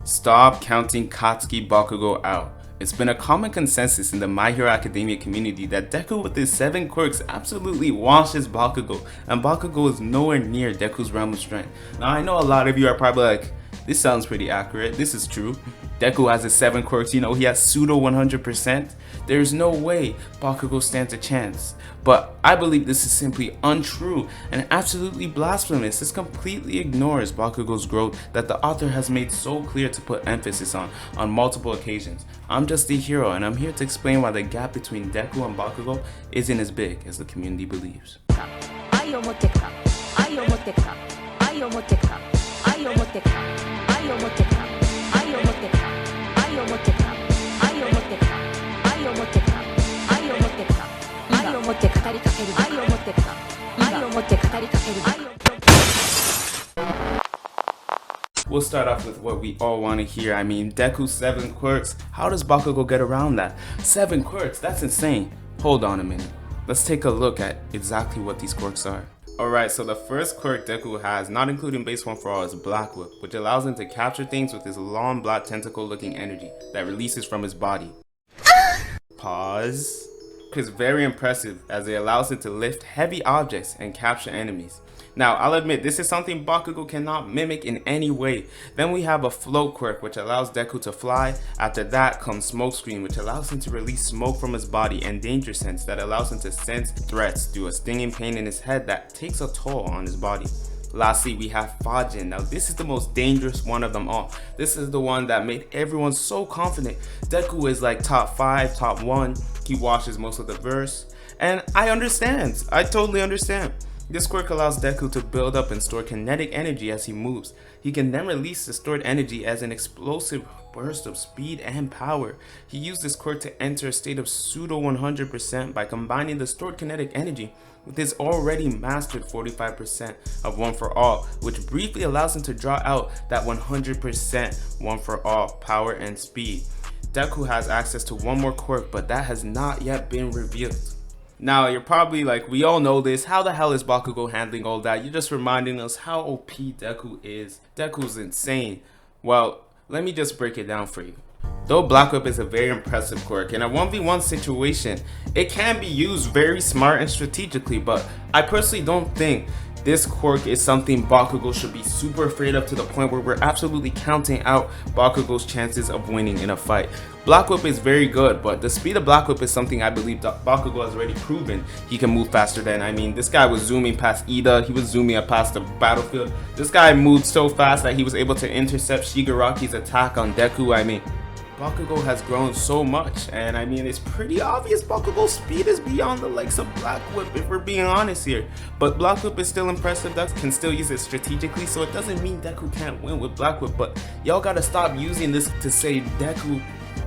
Stop counting Katsuki Bakugo out. It's been a common consensus in the My Hero Academia community that Deku with his 7 quirks absolutely washes Bakugo, and Bakugo is nowhere near Deku's realm of strength. Now I know a lot of you are probably like, this sounds pretty accurate, this is true. Deku has his 7 quirks, you know, he has pseudo 100%. There's no way Bakugo stands a chance. But I believe this is simply untrue and absolutely blasphemous. This completely ignores Bakugo's growth that the author has made so clear to put emphasis on multiple occasions. I'm just the hero and I'm here to explain why the gap between Deku and Bakugo isn't as big as the community believes. We'll start off with what we all want to hear. I mean, Deku's 7 quirks. How does Bakugo get around that? 7 quirks, that's insane. Hold on a minute. Let's take a look at exactly what these quirks are. Alright, so the first quirk Deku has, not including base 1 for all, is Black Whip, which allows him to capture things with his long black tentacle looking energy that releases from his body. Pause. It's very impressive as it allows it to lift heavy objects and capture enemies. Now, I'll admit this is something Bakugo cannot mimic in any way. Then we have a float quirk which allows Deku to fly. After that comes smoke screen, which allows him to release smoke from his body, and danger sense that allows him to sense threats through a stinging pain in his head that takes a toll on his body. Lastly, we have Fajin. Now this is the most dangerous one of them all. This is the one that made everyone so confident. Deku is like top 5, top 1. He washes most of the verse. And I understand. I totally understand. This quirk allows Deku to build up and store kinetic energy as he moves. He can then release the stored energy as an explosive burst of speed and power. He used this quirk to enter a state of pseudo 100% by combining the stored kinetic energy with his already mastered 45% of One For All, which briefly allows him to draw out that 100% One For All power and speed. Deku has access to one more quirk, but that has not yet been revealed. Now you're probably like, we all know this, how the hell is Bakugo handling all that? You're just reminding us how OP Deku is. Deku's insane. Well, let me just break it down for you. Though Black Whip is a very impressive quirk, in a 1v1 situation, it can be used very smart and strategically, but I personally don't think this quirk is something Bakugo should be super afraid of to the point where we're absolutely counting out Bakugo's chances of winning in a fight. Black Whip is very good, but the speed of Black Whip is something I believe that Bakugo has already proven he can move faster than. I mean, this guy was zooming past Ida, he was zooming up past the battlefield. This guy moved so fast that he was able to intercept Shigaraki's attack on Deku. I mean, Bakugo has grown so much, and I mean, it's pretty obvious Bakugo's speed is beyond the likes of Black Whip if we're being honest here. But Black Whip is still impressive, Deku can still use it strategically, so it doesn't mean Deku can't win with Black Whip, but y'all gotta stop using this to say Deku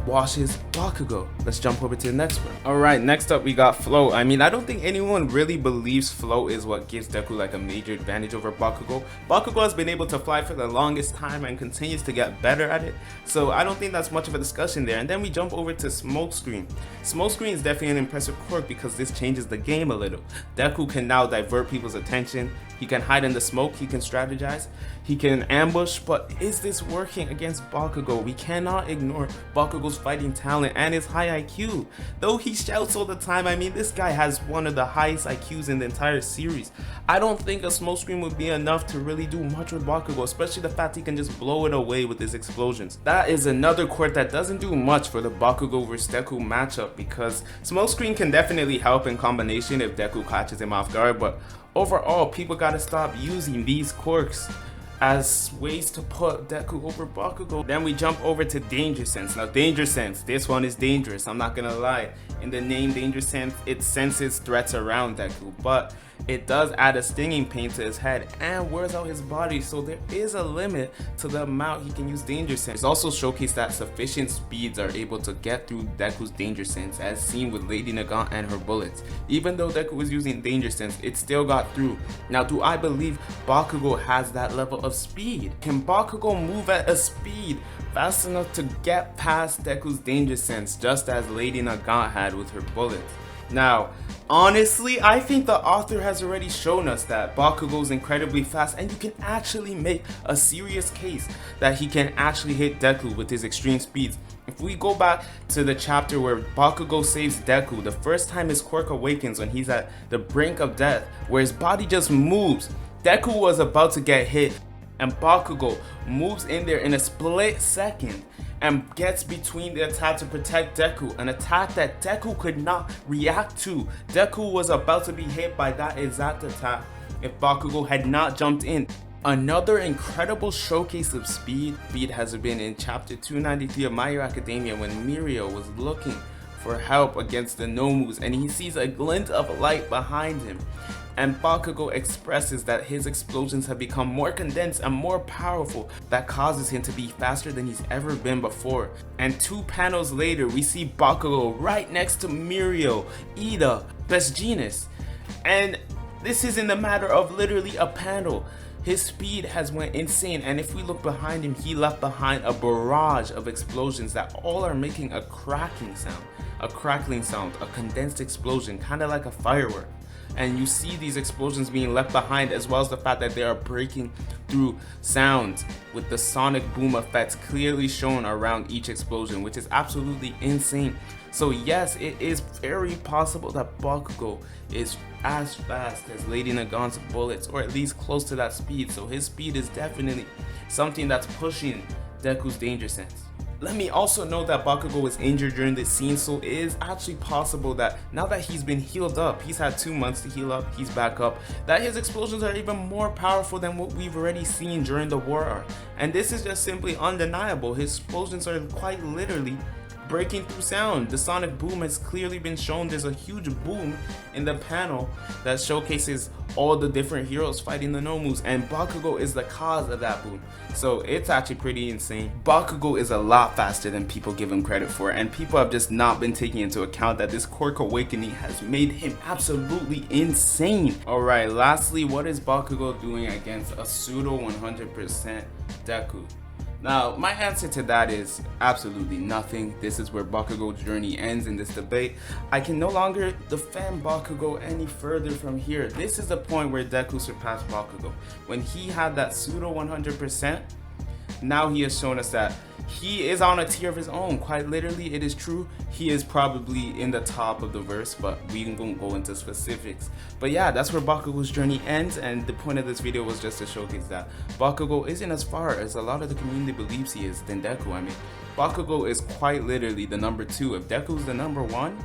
washes Bakugo. Let's jump over to the next one. Alright, next up we got Float. I mean, I don't think anyone really believes Float is what gives Deku like a major advantage over Bakugo. Bakugo has been able to fly for the longest time and continues to get better at it, so I don't think that's much of a discussion there. And then we jump over to Smoke Screen. Smoke Screen is definitely an impressive quirk because this changes the game a little. Deku can now divert people's attention. He can hide in the smoke, he can strategize, he can ambush, but is this working against Bakugo? We cannot ignore Bakugo's fighting talent and his high IQ. Though he shouts all the time, I mean, this guy has one of the highest IQs in the entire series. I don't think a smoke screen would be enough to really do much with Bakugo, especially the fact he can just blow it away with his explosions. That is another quirk that doesn't do much for the Bakugo vs Deku matchup, because smoke screen can definitely help in combination if Deku catches him off guard, but overall, people gotta stop using these quirks as ways to put Deku over Bakugo. Then we jump over to Danger Sense. Now Danger Sense, this one is dangerous, I'm not gonna lie. In the name Danger Sense, it senses threats around Deku, but it does add a stinging pain to his head and wears out his body, so there is a limit to the amount he can use Danger Sense. It's also showcased that sufficient speeds are able to get through Deku's Danger Sense, as seen with Lady Nagant and her bullets. Even though Deku was using Danger Sense, it still got through. Now, do I believe Bakugo has that level of speed? Can Bakugo move at a speed fast enough to get past Deku's Danger Sense, just as Lady Nagant had with her bullets? Now, Honestly, I think the author has already shown us that Bakugo is incredibly fast, and you can actually make a serious case that he can actually hit Deku with his extreme speeds. If we go back to the chapter where Bakugo saves Deku, the first time his quirk awakens when he's at the brink of death, where his body just moves. Deku was about to get hit, and Bakugo moves in there in a split second and gets between the attack to protect Deku, an attack that Deku could not react to. Deku was about to be hit by that exact attack if Bakugo had not jumped in. Another incredible showcase of speed has been in chapter 293 of My Hero Academia, when Mirio was looking for help against the Nomus and he sees a glint of light behind him. And Bakugo expresses that his explosions have become more condensed and more powerful, that causes him to be faster than he's ever been before. And 2 panels later, we see Bakugo right next to Mirio, Ida, Best Genius. And this is in the matter of literally a panel. His speed has went insane, and if we look behind him, he left behind a barrage of explosions that all are making a cracking sound, a condensed explosion, kind of like a firework. And you see these explosions being left behind, as well as the fact that they are breaking through sounds with the sonic boom effects clearly shown around each explosion, which is absolutely insane. So yes, it is very possible that Bakugo is as fast as Lady Nagant's bullets, or at least close to that speed. So his speed is definitely something that's pushing Deku's danger sense. Let me also note that Bakugo was injured during this scene, so it is actually possible that now that he's been healed up, he's had 2 months to heal up, he's back up, that his explosions are even more powerful than what we've already seen during the war arc. And this is just simply undeniable. His explosions are quite literally breaking through sound. The sonic boom has clearly been shown. There's a huge boom in the panel that showcases all the different heroes fighting the Nomus, and Bakugo is the cause of that boom. So it's actually pretty insane. Bakugo is a lot faster than people give him credit for, and people have just not been taking into account that this quirk awakening has made him absolutely insane. Alright, lastly, what is Bakugo doing against a pseudo 100% Deku? Now, my answer to that is absolutely nothing. This is where Bakugo's journey ends in this debate. I can no longer defend Bakugo any further from here. This is the point where Deku surpassed Bakugo. When he had that pseudo 100%, now he has shown us that he is on a tier of his own. Quite literally, it is true, he is probably in the top of the verse, but we won't go into specifics. But yeah, that's where Bakugo's journey ends, and the point of this video was just to showcase that Bakugo isn't as far as a lot of the community believes he is than Deku. I mean, Bakugo is quite literally the number 2. If Deku's the number 1,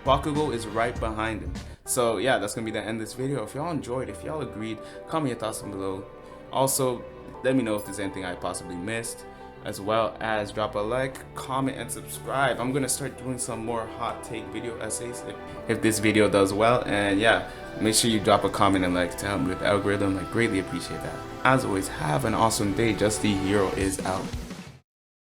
Bakugo is right behind him. So yeah, that's gonna be the end of this video. If y'all enjoyed, if y'all agreed, comment your thoughts down below. Also, let me know if there's anything I possibly missed, as well as drop a like, comment, and subscribe. I'm gonna start doing some more hot take video essays if this video does well. And yeah, make sure you drop a comment and like to help me with the algorithm. I greatly appreciate that. As always, have an awesome day. Just the Hero is out.